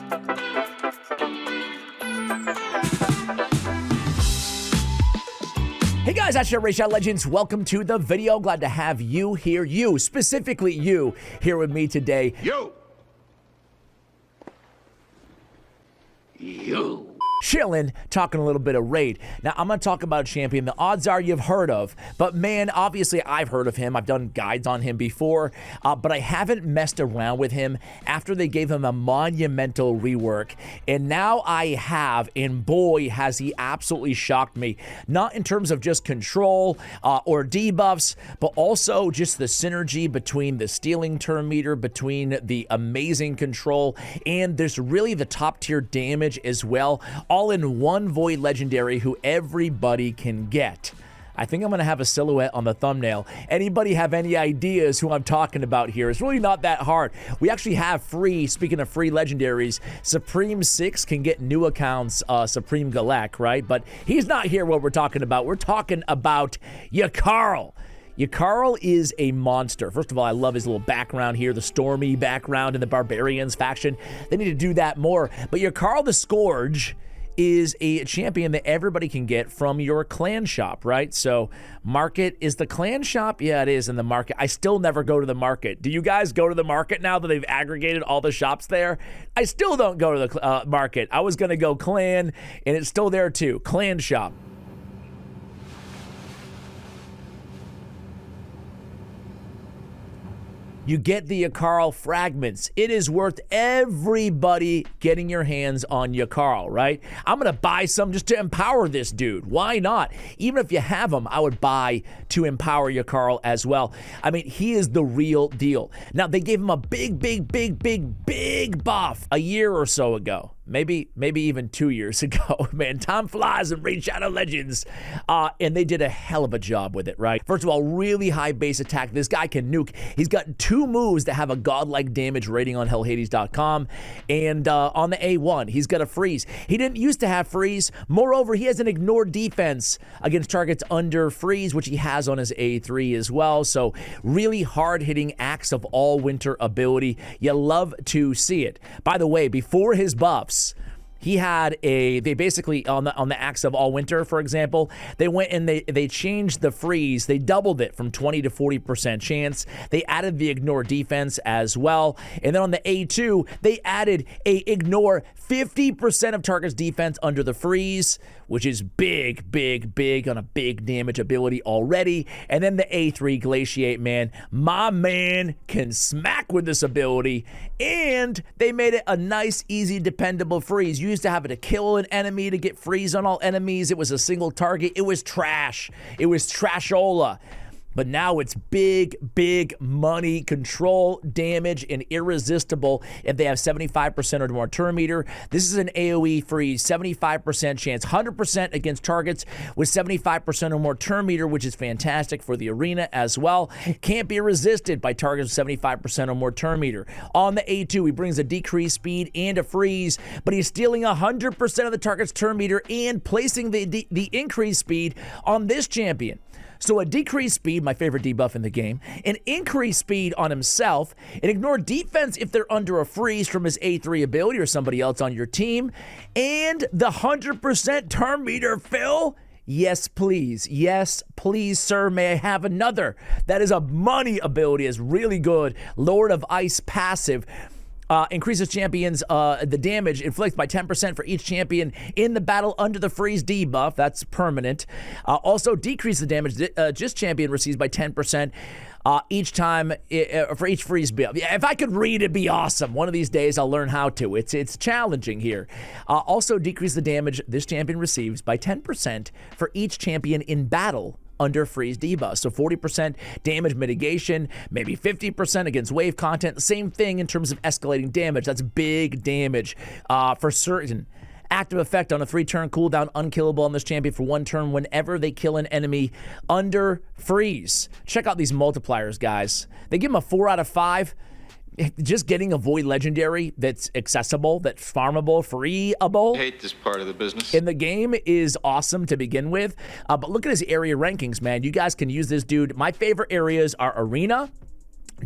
Hey guys, that's your Race Shot Legends. Welcome to the video. Glad to have you here. You, specifically you, here with me today. You. Chillin', talking a little bit of Raid. Now, I'm going to talk about a champion the odds are you've heard of, but man, obviously I've heard of him. I've done guides on him before, but I haven't messed around with him after they gave him a monumental rework, and now I have, and boy, has he absolutely shocked me. Not in terms of just control or debuffs, but also just the synergy between the stealing turn meter, between the amazing control, and there's really the top tier damage as well, all in one Void Legendary who everybody can get. I think I'm going to have a silhouette on the thumbnail. Anybody have any ideas who I'm talking about here? It's really not that hard. We actually have free, speaking of free legendaries, Supreme 6 can get new accounts, Supreme Galek, right? But he's not here what we're talking about. We're talking about Yakarl. Yakarl is a monster. First of all, I love his little background here, the stormy background in the Barbarians faction. They need to do that more. But Yakarl the Scourge is a champion that everybody can get from your clan shop, right? So market is the clan shop. Yeah, it is in the market. I still never go to the market. Do you guys go to the market now that they've aggregated all the shops there? I still don't go to the market. I was going to go clan, and it's still there too. Clan shop. You get the Yakarl fragments. It is worth everybody getting your hands on Yakarl, right? I'm going to buy some just to empower this dude. Why not? Even if you have them, I would buy to empower Yakarl as well. I mean, he is the real deal. Now, they gave him a big buff a year or so ago. Maybe even 2 years ago. Man, time flies in Raid Shadow Legends. And they did a hell of a job with it, right? First of all, really high base attack. This guy can nuke. He's got 2 moves that have a godlike damage rating on hellhades.com. And on the A1, he's got a freeze. He didn't used to have freeze. Moreover, he has an ignore defense against targets under freeze, which he has on his A3 as well. So really hard-hitting Axe of All Winter ability. You love to see it. By the way, before his buffs, he had they basically, on the Axe of All Winter, for example, they went and they changed the freeze. They doubled it from 20 to 40% chance. They added the ignore defense as well. And then on the A2, they added a ignore 50% of target's defense under the freeze, which is big on a big damage ability already. And then the A3 Glaciate, man. My man can smack with this ability. And they made it a nice, easy, dependable freeze. You used to have to kill an enemy to get freeze on all enemies. It was a single target. It was trash. It was trashola. But now it's big money, control, damage, and irresistible if they have 75% or more turn meter. This is an AoE freeze, 75% chance, 100% against targets with 75% or more turn meter, which is fantastic for the arena as well. Can't be resisted by targets with 75% or more turn meter. On the A2, he brings a decreased speed and a freeze, but he's stealing 100% of the target's turn meter and placing the increased speed on this champion. So a decreased speed, my favorite debuff in the game, an increased speed on himself, an ignore defense if they're under a freeze from his A3 ability or somebody else on your team, and the 100% turn meter fill. Yes, please. Yes, please, sir. May I have another? That is a money ability. It's really good. Lord of Ice passive. Increases champions, the damage inflicted by 10% for each champion in the battle under the freeze debuff. That's permanent. Also decrease the damage just champion receives by 10% each time for each freeze buff. Yeah, if I could read, it'd be awesome. One of these days I'll learn how to. It's challenging here. Also decrease the damage this champion receives by 10% for each champion in battle under freeze debuff. So 40% damage mitigation, maybe 50% against wave content. Same thing in terms of escalating damage. That's big damage for certain. Active effect on a 3-turn cooldown, unkillable on this champion for 1 turn whenever they kill an enemy under freeze. Check out these multipliers, guys. They give them a 4 out of 5. Just getting a Void Legendary that's accessible, that's farmable, freeable. I hate this part of the business. In the game is awesome to begin with. But look at his area rankings, man. You guys can use this dude. My favorite areas are Arena,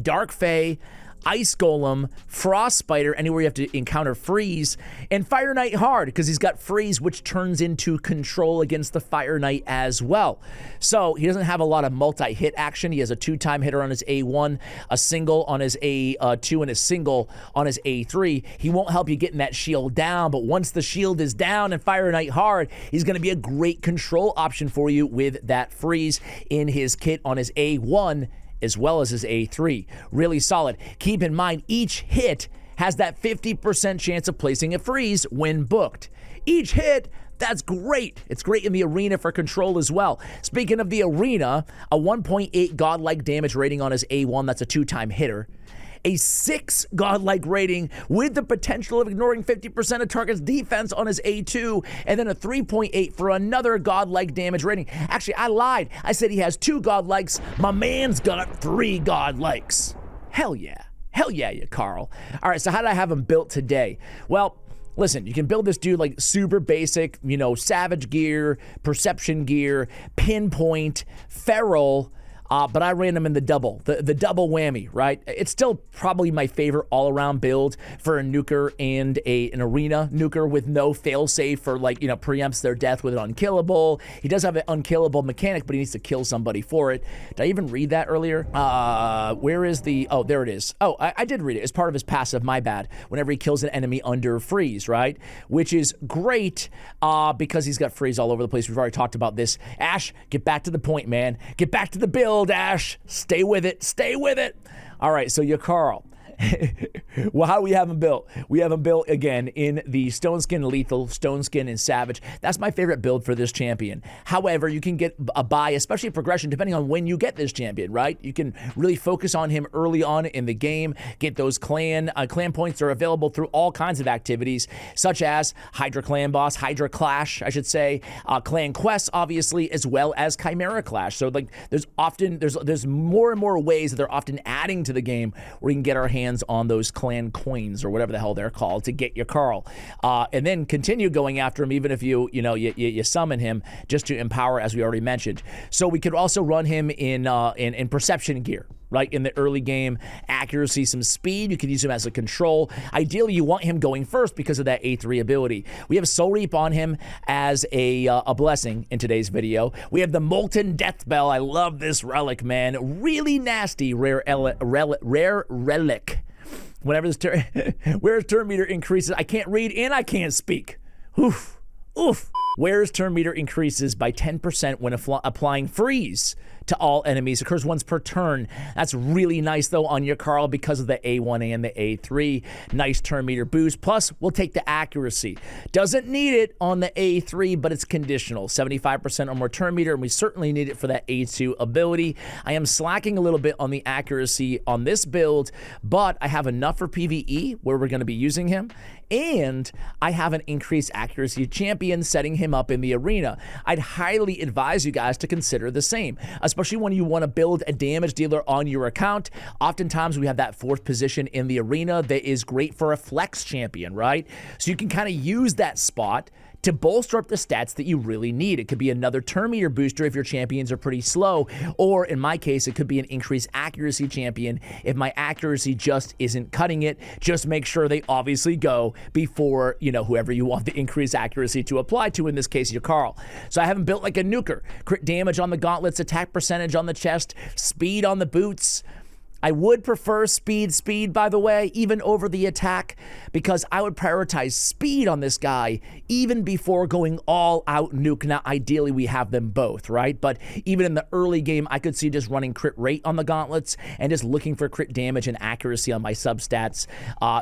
Dark Fae, Ice Golem, Frost Spider, anywhere you have to encounter freeze, and Fire Knight hard, because he's got freeze, which turns into control against the Fire Knight as well. So he doesn't have a lot of multi-hit action. He has a 2-time hitter on his A1, a single on his A2, and a single on his A3. He won't help you getting that shield down, but once the shield is down and Fire Knight hard, he's going to be a great control option for you with that freeze in his kit on his A1 as well as his A3. Really solid. Keep in mind, each hit has that 50% chance of placing a freeze when booked. Each hit, that's great. It's great in the arena for control as well. Speaking of the arena, a 1.8 godlike damage rating on his A1, that's a 2-time hitter. A 6 godlike rating with the potential of ignoring 50% of target's defense on his A2, and then a 3.8 for another godlike damage rating. Actually, I lied. I said he has 2 godlikes. My man's got 3 godlikes. Hell yeah. Hell yeah, Yakarl. All right, so how did I have him built today? Well, listen, you can build this dude like super basic, savage gear, perception gear, pinpoint, feral, but I ran them in the double, the double whammy, right? It's still probably my favorite all-around build for a nuker and an arena nuker with no failsafe for preempts their death with an unkillable. He does have an unkillable mechanic, but he needs to kill somebody for it. Did I even read that earlier? Where is the, oh, there it is. Oh, I did read it. It's part of his passive, my bad. Whenever he kills an enemy under freeze, right? Which is great because he's got freeze all over the place. We've already talked about this. Ash, get back to the point, man. Get back to the build. Ash, stay with it. Stay with it. All right, so Yakarl. Well, how do we have him built? We have him built again in the Stone Skin Lethal, Stone Skin, and Savage. That's my favorite build for this champion. However, you can get a buy, especially progression, depending on when you get this champion, right? You can really focus on him early on in the game, get those clan points that are available through all kinds of activities, such as Hydra Clan Boss, Hydra Clash, I should say, Clan Quests, obviously, as well as Chimera Clash. So, there's more and more ways that they're often adding to the game where we can get our hands on those clan coins or whatever the hell they're called to get Yakarl, and then continue going after him even if you summon him just to empower, as we already mentioned. So we could also run him in perception gear, right? In the early game, accuracy, some speed. You can use him as a control. Ideally, you want him going first because of that A3 ability. We have Soul Reap on him as a blessing in today's video. We have the Molten Death Bell. I love this relic, man. Really nasty rare relic. Whenever this where his turn meter increases, I can't read and I can't speak. Oof. Oof. Where his turn meter increases by 10% when applying freeze to all enemies. Occurs once per turn. That's really nice, though, on Yakarl because of the A1 and the A3. Nice turn meter boost. Plus, we'll take the accuracy. Doesn't need it on the A3, but it's conditional. 75% or more turn meter, and we certainly need it for that A2 ability. I am slacking a little bit on the accuracy on this build, but I have enough for PvE where we're going to be using him, and I have an increased accuracy champion setting him up in the arena. I'd highly advise you guys to consider the same, especially when you want to build a damage dealer on your account. Oftentimes we have that 4th position in the arena that is great for a flex champion, right? So you can kind of use that spot to bolster up the stats that you really need. It could be another turn meter booster if your champions are pretty slow, or in my case, it could be an increased accuracy champion if my accuracy just isn't cutting it. Just make sure they obviously go before, whoever you want the increased accuracy to apply to, in this case, Yakarl. So I have him built like a nuker. Crit damage on the gauntlets, attack percentage on the chest, speed on the boots. I would prefer speed, by the way, even over the attack, because I would prioritize speed on this guy even before going all out nuke. Now, ideally, we have them both, right? But even in the early game, I could see just running crit rate on the gauntlets and just looking for crit damage and accuracy on my substats,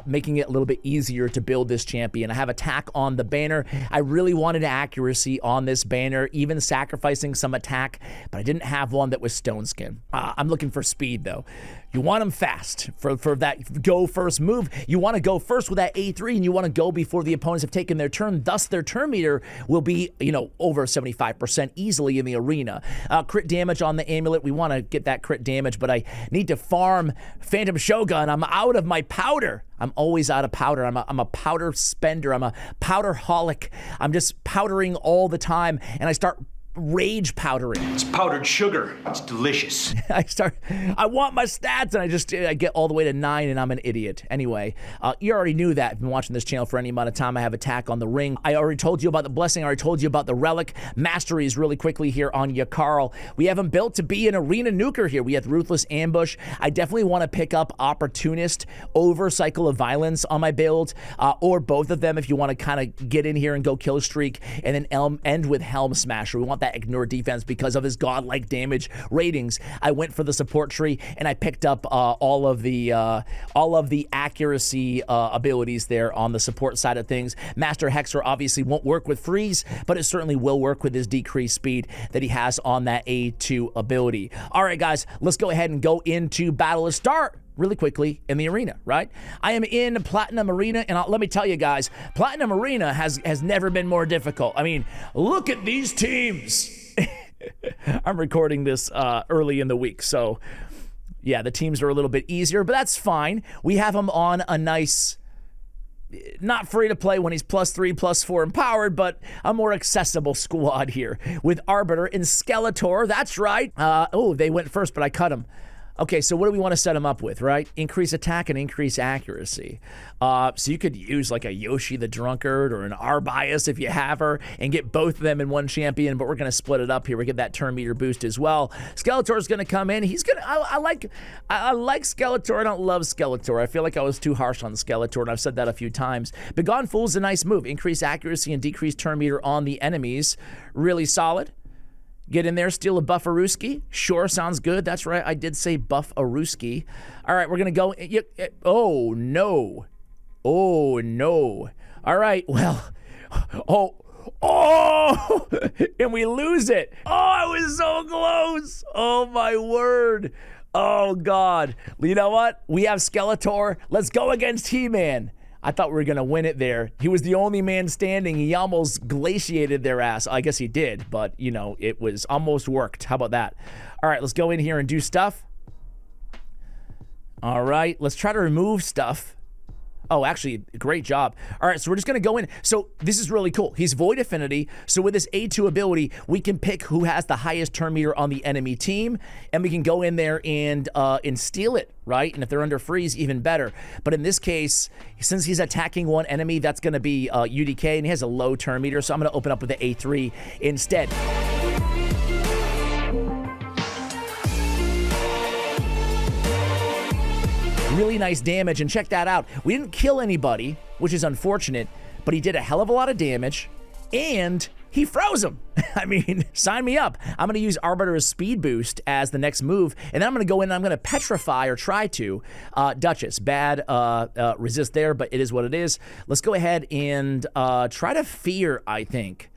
making it a little bit easier to build this champion. I have attack on the banner. I really wanted accuracy on this banner, even sacrificing some attack, but I didn't have one that was stone skin. I'm looking for speed, though. You want them fast for that go first move. You want to go first with that A3, and you want to go before the opponents have taken their turn. Thus, their turn meter will be, over 75% easily in the arena. Crit damage on the amulet. We want to get that crit damage, but I need to farm Phantom Shogun. I'm out of my powder. I'm always out of powder. I'm a powder spender. I'm a powder holic. I'm just powdering all the time, and I start rage powdering. It's powdered sugar. It's delicious. I want my stats, and I get all the way to 9, and I'm an idiot. Anyway, you already knew that. If you've been watching this channel for any amount of time, I have attack on the ring. I already told you about the blessing. I already told you about the relic. Masteries really quickly here on Yakarl. We have him built to be an arena nuker here. We have Ruthless Ambush. I definitely want to pick up Opportunist over Cycle of Violence on my build, or both of them if you want to kind of get in here and go kill streak, and then end with Helm Smasher. We want that ignore defense because of his godlike damage ratings. I went for the support tree, and I picked up all of the accuracy abilities there on the support side of things. Master Hexer obviously won't work with freeze, but it certainly will work with his decreased speed that he has on that A2 ability. All right, guys, let's go ahead and go into battle. Let's start really quickly in the arena, right? I am in Platinum Arena, and let me tell you guys, Platinum Arena has never been more difficult. I mean, look at these teams. I'm recording this early in the week, so yeah, the teams are a little bit easier, but that's fine. We have him on a nice, not free to play when he's +3, +4 empowered, but a more accessible squad here with Arbiter and Skeletor. That's right. Oh, they went first, but I cut him. Okay, so what do we want to set him up with, right? Increase attack and increase accuracy. So you could use like a Yoshi the Drunkard or an Arbias if you have her and get both of them in one champion, but we're going to split it up here. We get that turn meter boost as well. Skeletor's going to come in. He's going to, I like Skeletor. I don't love Skeletor. I feel like I was too harsh on Skeletor, and I've said that a few times. Begone Fool's a nice move. Increase accuracy and decrease turn meter on the enemies. Really solid. Get in there, steal a Buffaruski. Sure, sounds good. That's right, I did say Buffaruski. All right, we're going to go. Oh, no. Oh, no. All right, well. Oh, and we lose it. Oh, I was so close. Oh, my word. Oh, God. You know what? We have Skeletor. Let's go against He-Man. I thought we were going to win it there. He was the only man standing. He almost glaciated their ass. I guess he did, but, you know, it was almost worked. How about that? All right, let's go in here and do stuff. All right, let's try to remove stuff. Oh, actually, great job. All right, so we're just going to go in. So this is really cool. He's Void Affinity. So with this A2 ability, we can pick who has the highest turn meter on the enemy team, and we can go in there and steal it, right? And if they're under freeze, even better. But in this case, since he's attacking one enemy, that's going to be UDK, and he has a low turn meter, so I'm going to open up with the A3 instead. Really nice damage, and check that out. We didn't kill anybody, which is unfortunate, but he did a hell of a lot of damage, and he froze him. I mean, sign me up. I'm going to use Arbiter's Speed Boost as the next move, and then I'm going to go in and I'm going to petrify, or try to, Duchess. Bad resist there, but it is what it is. Let's go ahead and try to fear, I think.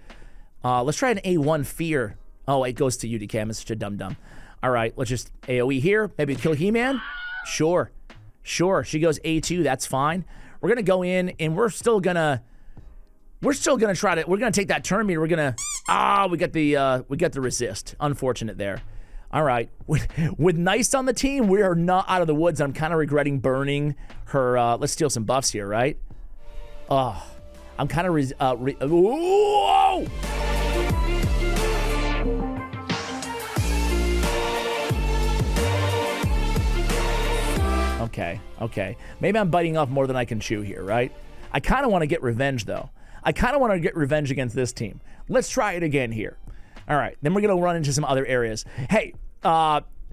Let's try an A1 fear. Oh, it goes to UDK. I'm such a dum-dum. All right, let's just AoE here. Maybe kill He-Man? Sure. Sure, she goes A2, that's fine. We're gonna go in and we're still gonna try to, we're gonna take that turn meter, we got the resist. Unfortunate there. All right, with Nice on the team, we are not out of the woods. I'm kind of regretting burning her, let's steal some buffs here, right? Oh, I'm kind of, whoa! Okay. Maybe I'm biting off more than I can chew here, right? I kind of want to get revenge, though. I kind of want to get revenge against this team. Let's try it again here. All right, then we're going to run into some other areas. Hey,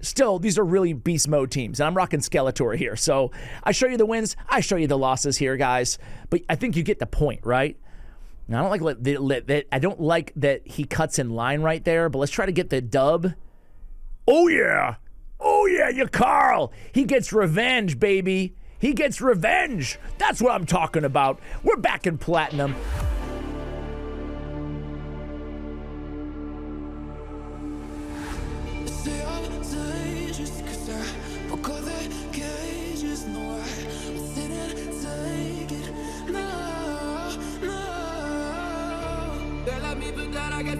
still, these are really beast mode teams, and I'm rocking Skeletor here. So I show you the wins, I show you the losses here, guys. But I think you get the point, right? Now, I don't like that he cuts in line right there, but let's try to get the dub. Oh, yeah. Oh, yeah, Yakarl. He gets revenge, baby. He gets revenge. That's what I'm talking about. We're back in Platinum.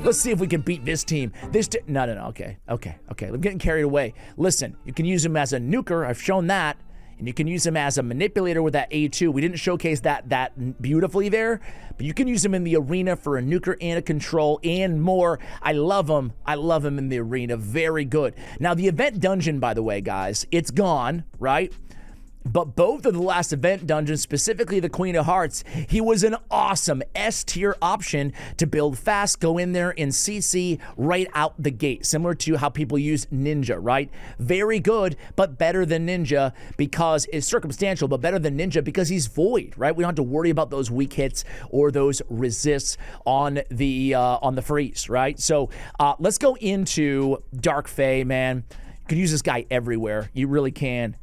Let's see if we can beat this team. No. Okay. I'm getting carried away. Listen, you can use him as a nuker. I've shown that. and you can use him as a manipulator with that A2. We didn't showcase that beautifully there, but you can use him in the arena for a nuker and a control and more. I love him. I love him in the arena. Very good. Now, the event dungeon, by the way, guys, it's gone, right? But both of the last event dungeons, specifically the Queen of Hearts, he was an awesome S-tier option to build fast, go in there and CC right out the gate, similar to how people use Ninja, right? Very good, but better than Ninja because it's circumstantial, but better than Ninja because he's void, right? We don't have to worry about those weak hits or those resists on the freeze, right? So let's go into Dark Fae, man. You can use this guy everywhere. You really can.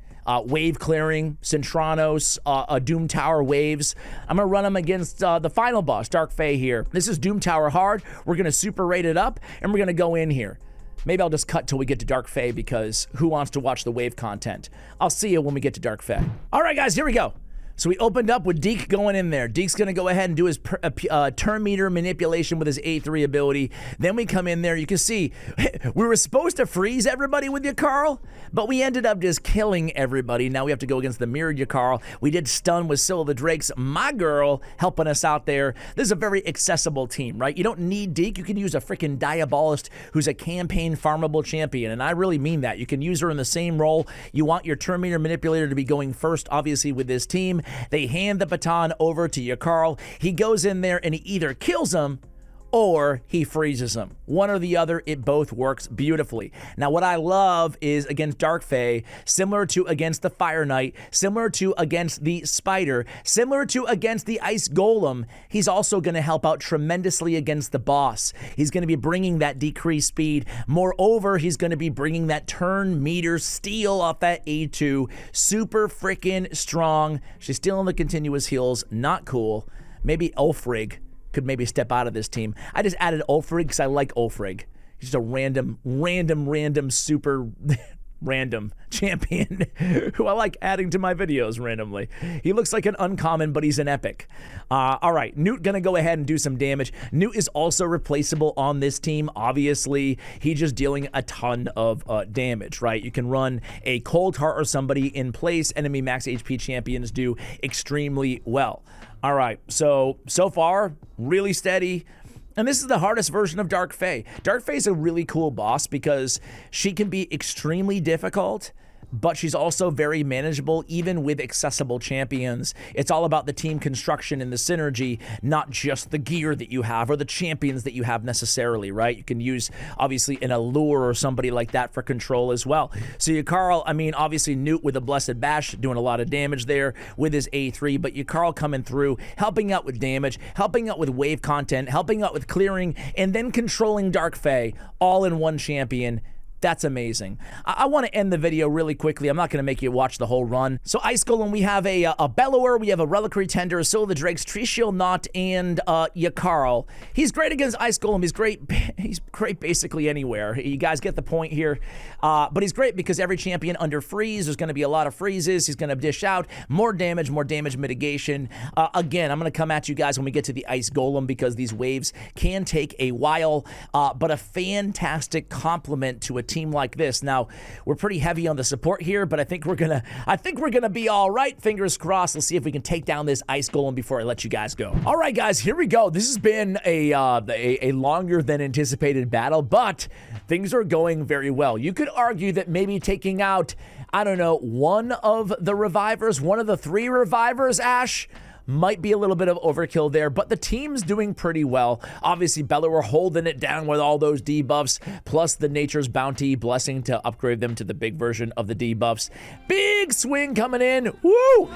Wave clearing, Centranos, Doom Tower waves. I'm going to run them against the final boss, Dark Fae here. This is Doom Tower hard. We're going to super rate it up, and we're going to go in here. Maybe I'll just cut till we get to Dark Fae because who wants to watch the wave content? I'll see you when we get to Dark Fae. All right, guys, here we go. So we opened up with Deke going in there. Deke's going to go ahead and do his turn meter manipulation with his A3 ability. Then we come in there. You can see we were supposed to freeze everybody with Yakarl, but we ended up just killing everybody. Now we have to go against the mirrored Yakarl. We did stun with Scylla the Drakes. My girl helping us out there. This is a very accessible team, right? You don't need Deke. You can use a freaking Diabolist who's a campaign farmable champion, and I really mean that. You can use her in the same role. You want your turn meter manipulator to be going first, obviously, with this team. They hand the baton over to Yakarl. He goes in there and he either kills him or he freezes him. One or the other, it both works beautifully. Now, what I love is against Dark Fae, similar to against the Fire Knight, similar to against the Spider, similar to against the Ice Golem, he's also going to help out tremendously against the boss. He's going to be bringing that decreased speed. Moreover, he's going to be bringing that turn meter steal off that A2. Super freaking strong. She's still in the continuous heals. Not cool. Maybe Ulfrig could maybe step out of this team. I just added Ulfrig because I like Ulfrig. He's just a random super random champion who I like adding to my videos randomly. He looks like an uncommon, but he's an epic. All right, Newt gonna go ahead and do some damage. Newt is also replaceable on this team. Obviously, he's just dealing a ton of damage, right? You can run a Cold Heart or somebody in place. Enemy max HP champions do extremely well. All right, so far, really steady. And this is the hardest version of Dark Fae. Dark Fae is a really cool boss because she can be extremely difficult, but she's also very manageable, even with accessible champions. It's all about the team construction and the synergy, not just the gear that you have or the champions that you have necessarily, right? You can use, obviously, an Allure or somebody like that for control as well. So Yakarl, I mean, obviously Newt with a Blessed Bash doing a lot of damage there with his A3, but Yakarl coming through, helping out with damage, helping out with wave content, helping out with clearing, and then controlling Dark Fae all in one champion. That's amazing. I want to end the video really quickly. I'm not going to make you watch the whole run. So Ice Golem, we have a Bellower, we have a Reliquary Tender, Scylla the Drakes, Tree Shield Knot, and Yakarl. He's great against Ice Golem. He's great basically anywhere. You guys get the point here. But he's great because every champion under freeze, there's going to be a lot of freezes. He's going to dish out more damage mitigation. Again, I'm going to come at you guys when we get to the Ice Golem because these waves can take a while, but a fantastic complement to a team like this. Now, we're pretty heavy on the support here, but I think we're gonna be all right. Fingers crossed. Let's see if we can take down this Ice Golem before I let you guys go. All right, guys, here we go. This has been a longer than anticipated battle, but things are going very well. You could argue that maybe taking out, I don't know, one of the revivers, one of the 3 revivers, Ash, might be a little bit of overkill there, but the team's doing pretty well. Obviously, Bellower holding it down with all those debuffs, plus the Nature's Bounty blessing to upgrade them to the big version of the debuffs. Big swing coming in. Woo!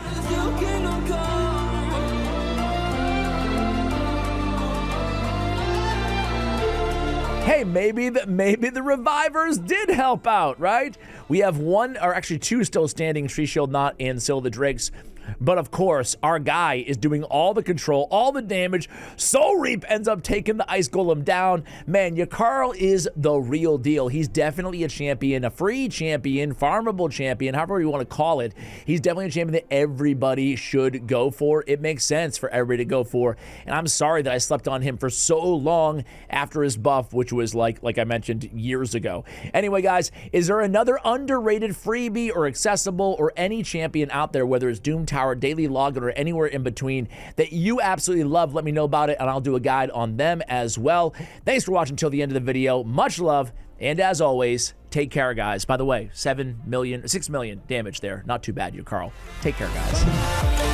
Hey, maybe the revivers did help out, right? We have 1, or actually 2 still standing, Tree Shield Knot and Scylla the Drakes. But of course, our guy is doing all the control, all the damage. Soul Reap ends up taking the Ice Golem down. Man, Yakarl is the real deal. He's definitely a champion, a free champion, farmable champion, however you want to call it. He's definitely a champion that everybody should go for. It makes sense for everybody to go for. And I'm sorry that I slept on him for so long after his buff, which was like I mentioned years ago. Anyway, guys, is there another underrated freebie or accessible or any champion out there, whether it's Doom Tower, Daily Login, or anywhere in between, that you absolutely love? Let me know about it, and I'll do a guide on them as well. Thanks for watching until the end of the video. Much love, and as always, take care, guys. By the way, 6 million damage there. Not too bad, Yakarl. Take care, guys.